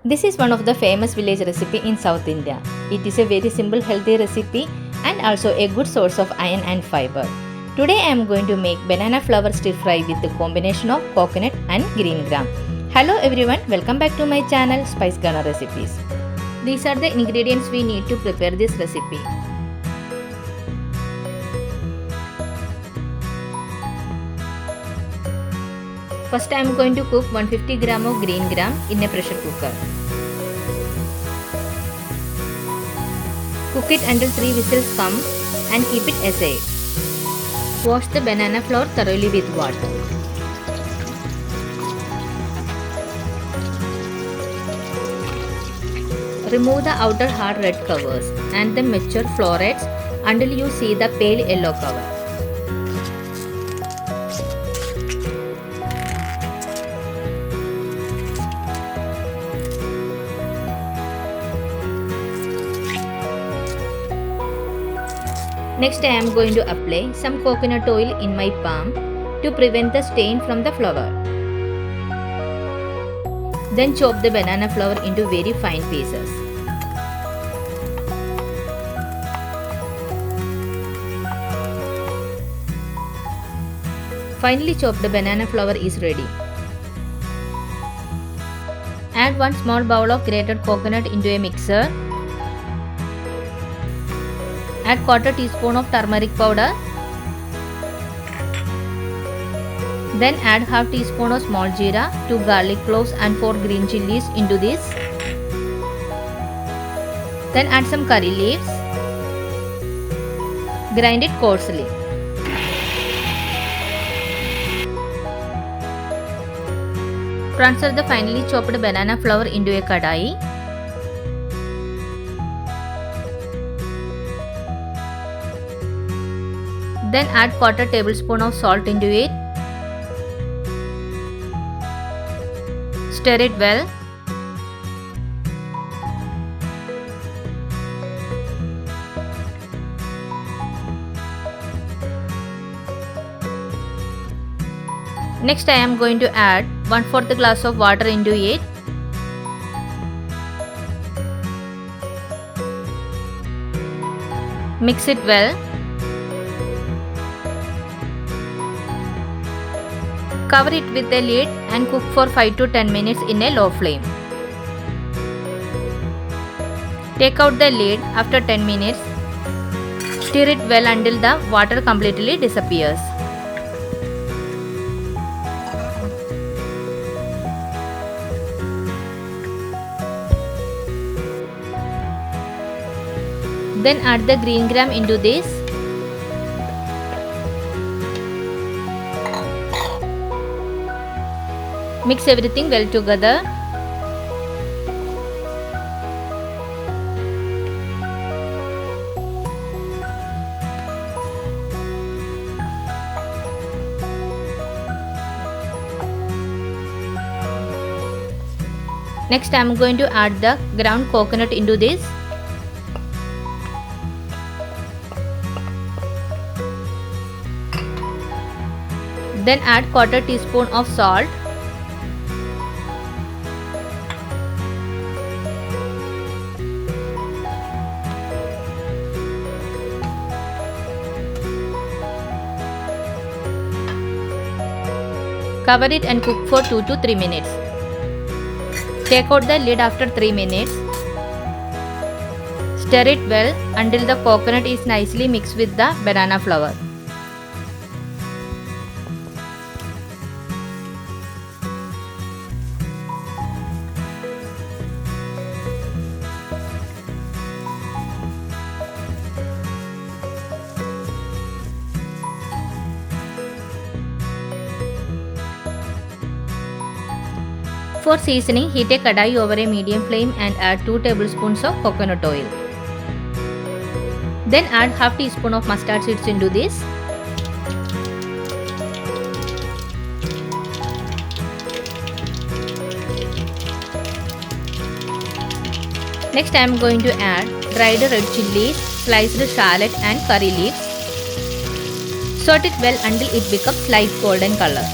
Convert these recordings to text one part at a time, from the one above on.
This is one of the famous village recipe in South India. It is a very simple healthy recipe and also a good source of iron and fiber. Today I am going to make banana flour stir fry with the combination of coconut and green gram. Hello everyone, welcome back to my channel Spice Gunner Recipes. These are the ingredients we need to prepare this recipe. First I am going to cook 150 gram of green gram in a pressure cooker. Cook it until 3 whistles come and keep it aside. Wash the banana flour thoroughly with water. Remove the outer hard red covers and the mature florets until you see the pale yellow cover. Next I am going to apply some coconut oil in my palm to prevent the stain from the flour. Then chop the banana flour into very fine pieces. Finely chopped banana flour is ready. Add 1 small bowl of grated coconut into a mixer. Add quarter teaspoon of turmeric powder. Then add half teaspoon of small jeera, 2 garlic cloves and 4 green chilies into this. Then add some curry leaves. Grind it coarsely. Transfer the finely chopped banana flour into a kadai. Then add quarter tablespoon of salt into it. Stir it well. Next I am going to add 1/4 glass of water into it. Mix it well. Cover it with a lid and cook for 5 to 10 minutes in a low flame. Take out the lid after 10 minutes. Stir it well until the water completely disappears. Then add the green gram into this. Mix everything well together. Next I am going to add the ground coconut into this. Then add quarter teaspoon of salt. Cover it and cook for 2 to 3 minutes. Take out the lid after 3 minutes. Stir it well until the coconut is nicely mixed with the banana flour. For seasoning, heat a kadai over a medium flame and add 2 tablespoons of coconut oil. Then add half teaspoon of mustard seeds into this. Next I am going to add dried red chilies, sliced shallot and curry leaves. Sort it well until it becomes light golden color.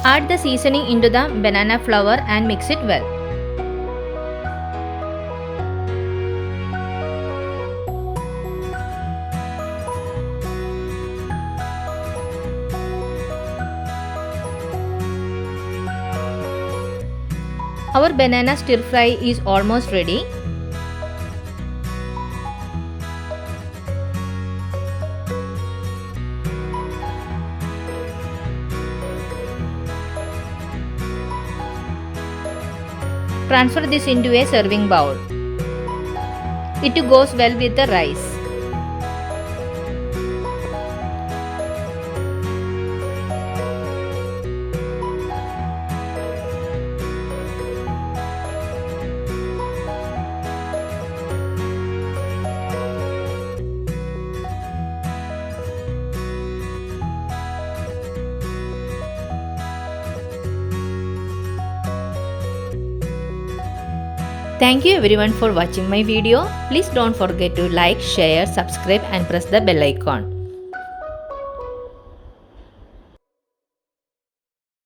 Add the seasoning into the banana flour and mix it well. Our banana stir fry is almost ready. Transfer this into a serving bowl. It goes well with the rice. Thank you everyone for watching my video. Please don't forget to like, share, subscribe and press the bell icon.